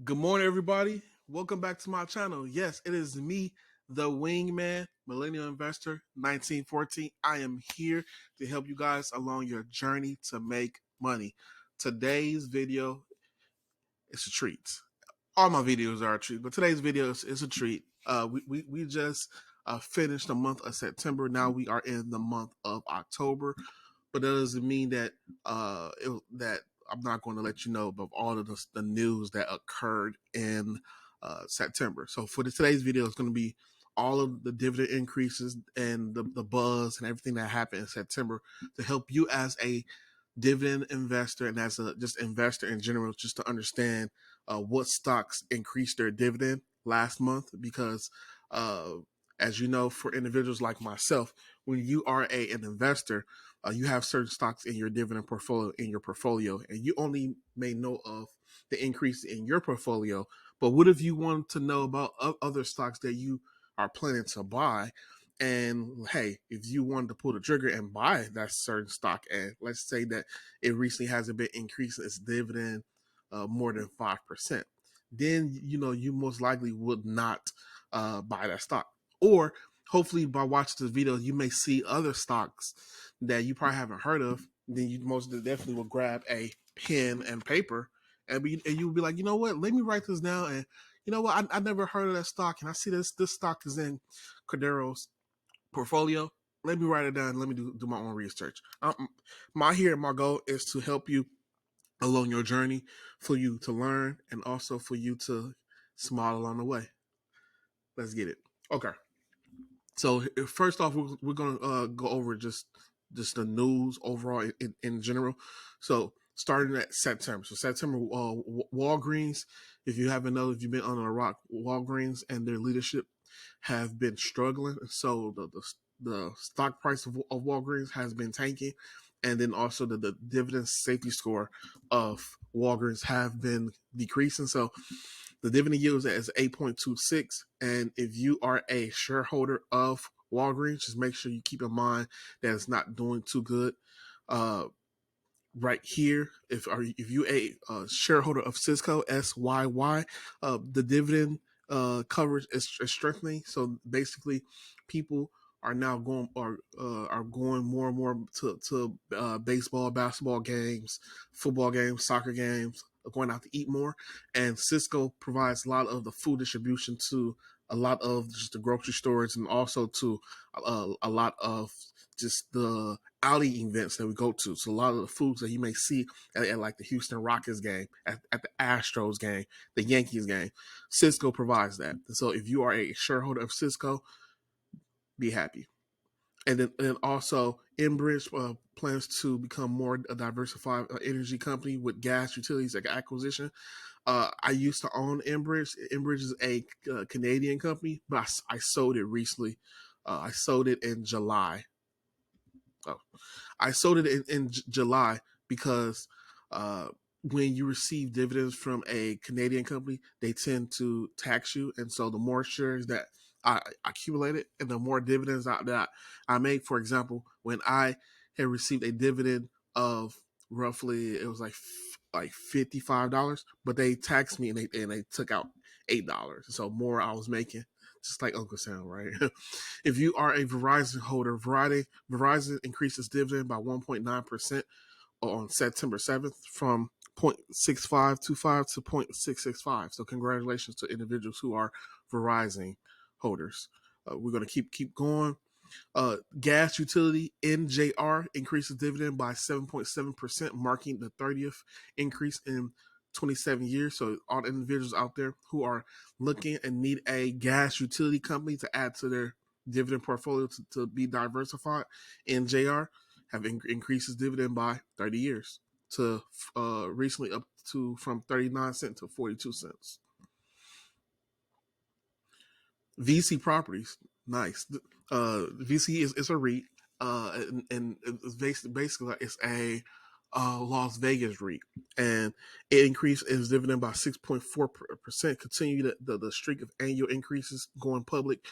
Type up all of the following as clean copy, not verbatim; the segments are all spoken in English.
Good morning, everybody. Welcome back to my channel. Yes, it is me, the Wingman, Millennial Investor 1914. I am here to help you guys along your journey to make money. Today's video is a treat. All my videos are a treat, but today's video is a treat. We just finished the month of September. Now we are in the month of October, but that doesn't mean that that I'm not going to let you know about all of the news that occurred in September. So for today's video, it's going to be all of the dividend increases and the buzz and everything that happened in September to help you as a dividend investor and as a just investor in general, just to understand what stocks increased their dividend last month. Because as you know, for individuals like myself, when you are an investor, you have certain stocks in your dividend portfolio, and you only may know of the increase in your portfolio. But what if you want to know about other stocks that you are planning to buy? And hey, if you wanted to pull the trigger and buy that certain stock, and let's say that it recently hasn't been increasing its dividend more than 5%, then you most likely would not buy that stock. Or hopefully by watching this video, you may see other stocks that you probably haven't heard of. Then you most definitely will grab a pen and paper and you'll be like, you know what? Let me write this down. And you know what? I never heard of that stock, and I see this stock is in Cordero's portfolio. Let me write it down. Let me do my own research. My goal is to help you along your journey, for you to learn and also for you to smile along the way. Let's get it. Okay. So first off, we're gonna go over just the news overall in general. So starting at September. So September, Walgreens. If you haven't known, if you've been under a rock, Walgreens and their leadership have been struggling. So the stock price of Walgreens has been tanking, and then also the dividend safety score of Walgreens have been decreasing. So the dividend yield is 8.26. And if you are a shareholder of Walgreens, just make sure you keep in mind that it's not doing too good. Right here, if you a shareholder of Cisco, SYY, the dividend coverage is strengthening. So basically, people are now going are going more and more to baseball, basketball games, football games, soccer games, going out to eat more. And Cisco provides a lot of the food distribution to a lot of just the grocery stores, and also to a lot of just the outing events that we go to. So a lot of the foods that you may see at like the Houston Rockets game, at the Astros game, the Yankees game, Cisco provides that. So if you are a shareholder of Cisco, be happy. And also, Enbridge plans to become more a diversified energy company with gas utilities like acquisition. I used to own Enbridge. Enbridge is a Canadian company, but I sold it recently. I sold it in July. Oh, I sold it in July because when you receive dividends from a Canadian company, they tend to tax you. And so the more shares that I accumulated and the more dividends that I make, for example, when I had received a dividend of roughly, it was like $55, but they taxed me and they took out $8. So more I was making, just like Uncle Sam, right? If you are a Verizon holder, Verizon increases dividend by 1.9% on September 7th from 0.6525 to 0.665. So congratulations to individuals who are Verizon holders. We're going to keep going. Gas utility NJR increases dividend by 7.7%, marking the 30th increase in 27 years. So all the individuals out there who are looking and need a gas utility company to add to their dividend portfolio to be diversified, NJR have increases dividend by 30 years to recently up to from 39 cents to 42 cents. VC Properties, nice. VC is a REIT, and it's basically it's a Las Vegas REIT, and it increased its dividend by 6.4%, continue the streak of annual increases going public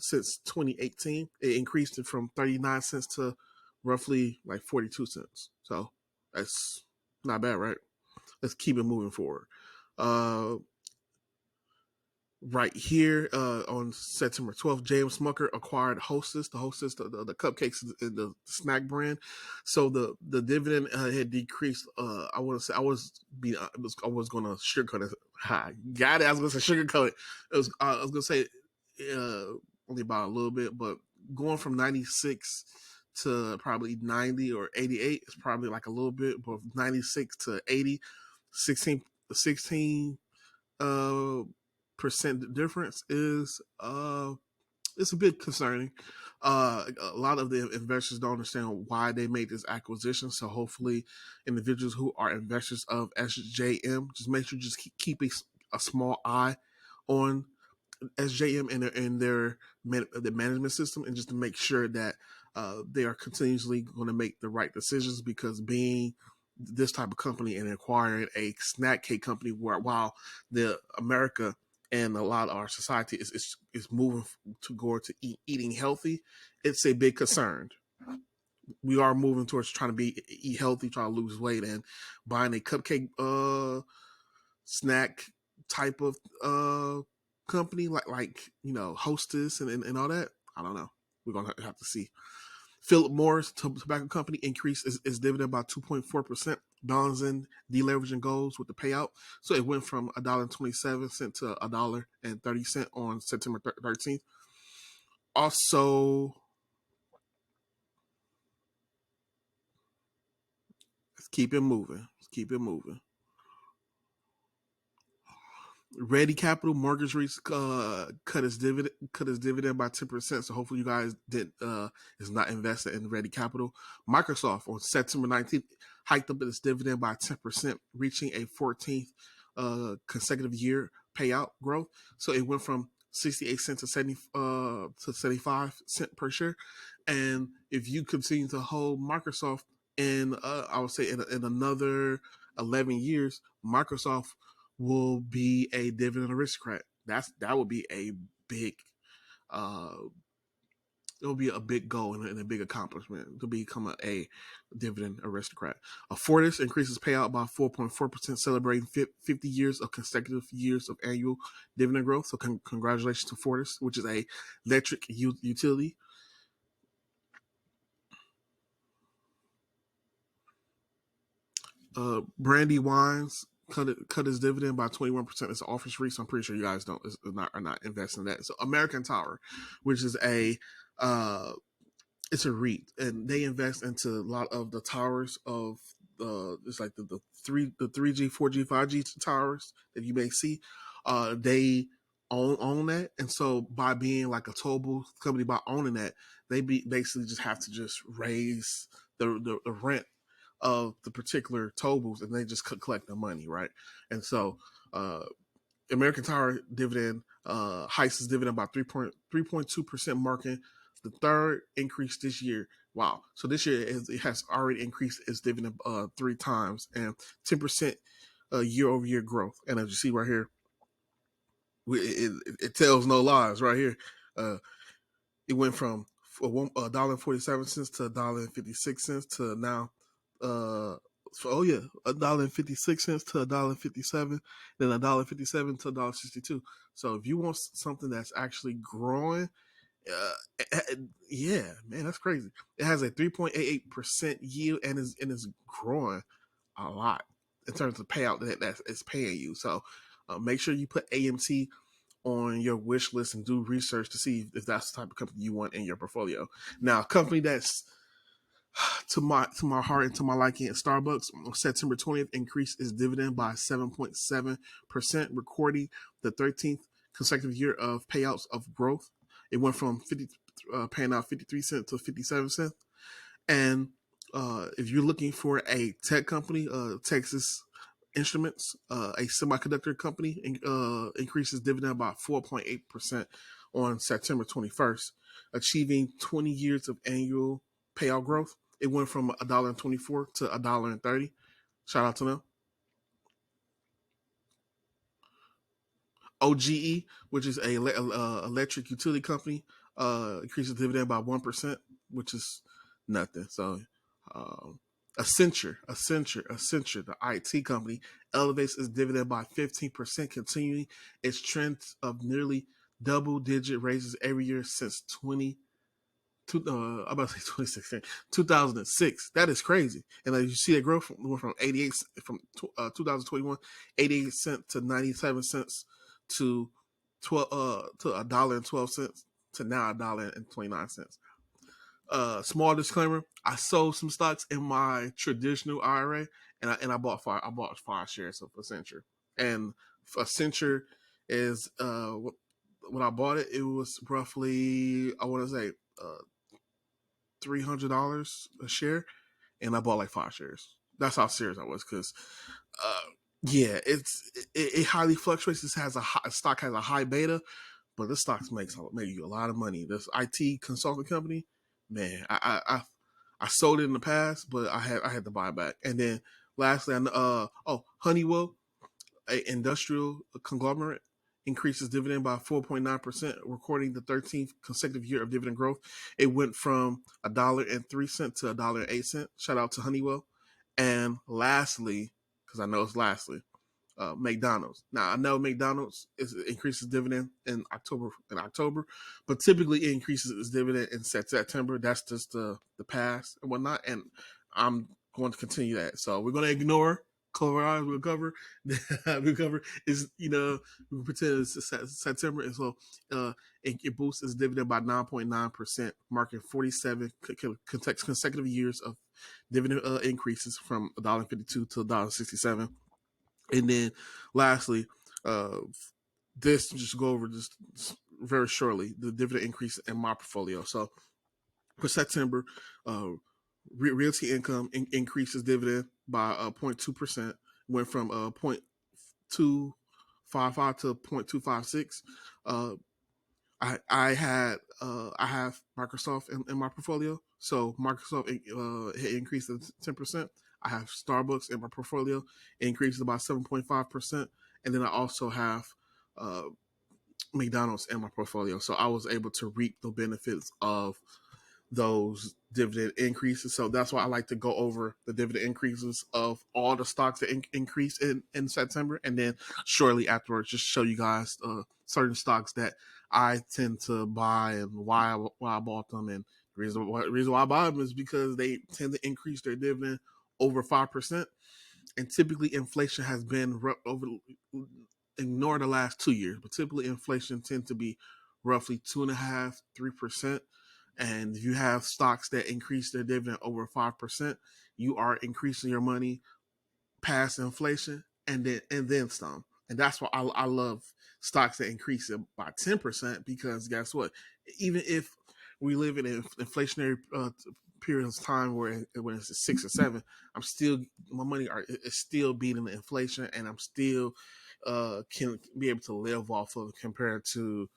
since 2018. It increased it from 39 cents to roughly like 42 cents. So that's not bad, right? Let's keep it moving forward. Right here on September 12th, James Smucker acquired Hostess, the cupcakes and the snack brand. So the dividend had decreased. I want to say I was going to sugarcoat it. Hi, got it. I was going to say sugarcoat it. I was going to say only about a little bit, but going from 96 to probably 90 or 88 is probably like a little bit, but 96 to 80, 16 percent difference is it's a bit concerning. A lot of the investors don't understand why they made this acquisition. So hopefully, individuals who are investors of SJM, just make sure just keep a small eye on SJM and their the management system, and just to make sure that they are continuously going to make the right decisions. Because being this type of company and acquiring a snack cake company, while the America and a lot of our society is moving to go to eating healthy, it's a big concern. We are moving towards trying to eat healthy, trying to lose weight, and buying a cupcake snack type of company like Hostess and all that. I don't know. We're gonna have to see. Philip Morris Tobacco Company increased its dividend by 2.4%, balancing deleveraging goals with the payout. So it went from $1.27 to $1.30 on September 13th. Also, let's keep it moving. Ready Capital Mortgage REITs cut its dividend by 10%. So hopefully you guys is not invested in Ready Capital. Microsoft on September 19th hiked up its dividend by 10%, reaching a 14th consecutive year payout growth. So it went from 68 cents to 75 cents per share. And if you continue to hold Microsoft in I would say in another 11 years, Microsoft will be a dividend aristocrat. That would be a big it will be a big goal and a big accomplishment to become a dividend aristocrat. Fortis increases payout by 4.4%, celebrating 50 years of consecutive years of annual dividend growth. So congratulations to Fortis, which is a electric utility. Brandy Wines cut his dividend by 21%. It's an office REIT, so I'm pretty sure you guys are not investing in that. So American Tower, which is it's a REIT, and they invest into a lot of the towers of it's like the 3G, 4G, 5G towers that you may see. They own that, and so by being like a tollable company, by owning that, they basically just have to just raise the rent of the particular tollables, and they just collect the money, right? And so American Tower dividend hikes its dividend by 3.2%, marking the third increase this year. Wow. So this year it has already increased its dividend 3 times, and 10% year over year growth. And as you see right here, it tells no lies right here. It went from $1.47 to $1.56 to now $1.56 to $1.57, then $1.57 to $1.62. So if you want something that's actually growing, yeah, man, that's crazy. It has a 3.88% yield and is growing a lot in terms of payout that it's paying you. So make sure you put AMT on your wish list and do research to see if that's the type of company you want in your portfolio. Now, a company that's to my heart and to my liking, Starbucks on September 20th increased its dividend by 7.7%, recording the 13th consecutive year of payouts of growth. It went from paying out 53 cents to 57 cents. And if you're looking for a tech company, Texas Instruments, a semiconductor company, increases dividend by 4.8% on September 21st, achieving 20 years of annual payout growth. It went from $1.24 to $1.30. Shout out to them. OGE, which is a electric utility company, increases dividend by 1%, which is nothing. So Accenture, the IT company, elevates its dividend by 15%, continuing its trend of nearly double-digit raises every year since I'm about to say 2016, 2006. That is crazy. And you see that growth went from 88 from 2021, 88 cents to 97 cents to 12 to $1.12 to now $1.29. Small disclaimer: I sold some stocks in my traditional IRA, and I bought five shares of Accenture. And Accenture is when I bought it, it was roughly, I want to say, $300 a share, and I bought like five shares. That's how serious I was, because yeah, it highly fluctuates. This has stock has a high beta, but this stock make you a lot of money. This IT consulting company, man, I sold it in the past, but I had to buy it back. And then lastly, Honeywell, an industrial conglomerate, increases dividend by 4.9%, recording the 13th consecutive year of dividend growth. It went from $1.03 to $1.08. Shout out to Honeywell. And lastly, because I know it's lastly, McDonald's. Now I know McDonald's increases dividend in October, but typically it increases its dividend in September. That's just the past and whatnot, and I'm going to continue that. So we're going to ignore cover eyes. We'll cover is we pretend it's September, and so it boosts its dividend by 9.9%, marking 47 consecutive years of dividend increases from $1.52 to $1.67. And then lastly, this just go over just very shortly the dividend increase in my portfolio. So for September, realty income increases dividend by 0.2%, went from 0.255 to 0.256. I have Microsoft in my portfolio, so Microsoft increased 10%. I have Starbucks in my portfolio, it increases about 7.5%, and then I also have uh, McDonald's in my portfolio. So I was able to reap the benefits of those dividend increases. So that's why I like to go over the dividend increases of all the stocks that increase in September. And then shortly afterwards, just show you guys certain stocks that I tend to buy and why I bought them. And the reason why I buy them is because they tend to increase their dividend over 5%. And typically inflation has been ignore the last 2 years, but typically inflation tends to be roughly 2.5%, 3%. And if you have stocks that increase their dividend over 5%, you are increasing your money past inflation and then some. And that's why I love stocks that increase it by 10%, because guess what? Even if we live in an inflationary period of time when it's 6 or 7, my money is still beating the inflation, and I'm still can be able to live off of compared to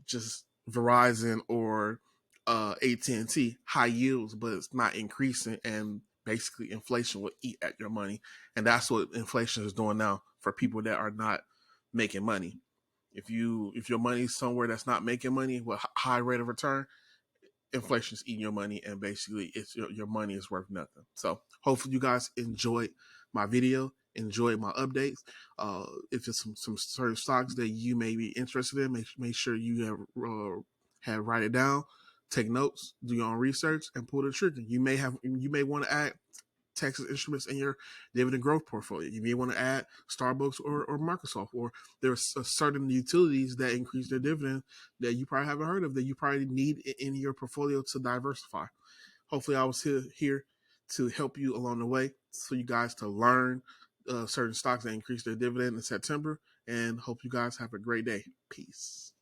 just Verizon or AT&T high yields, but it's not increasing, and basically inflation will eat at your money. And that's what inflation is doing now for people that are not making money. If your money's somewhere that's not making money with high rate of return, inflation's eating your money, and basically it's your money is worth nothing. So hopefully you guys enjoyed my video, enjoyed my updates. If there's some certain stocks that you may be interested in, make sure you have write it down, take notes, do your own research, and pull the trigger. You may want to add Texas Instruments in your dividend growth portfolio. You may want to add Starbucks or Microsoft, or there's certain utilities that increase their dividend that you probably haven't heard of, that you probably need in your portfolio to diversify. Hopefully I was here to help you along the way, so you guys to learn certain stocks that increase their dividend in September, and hope you guys have a great day. Peace.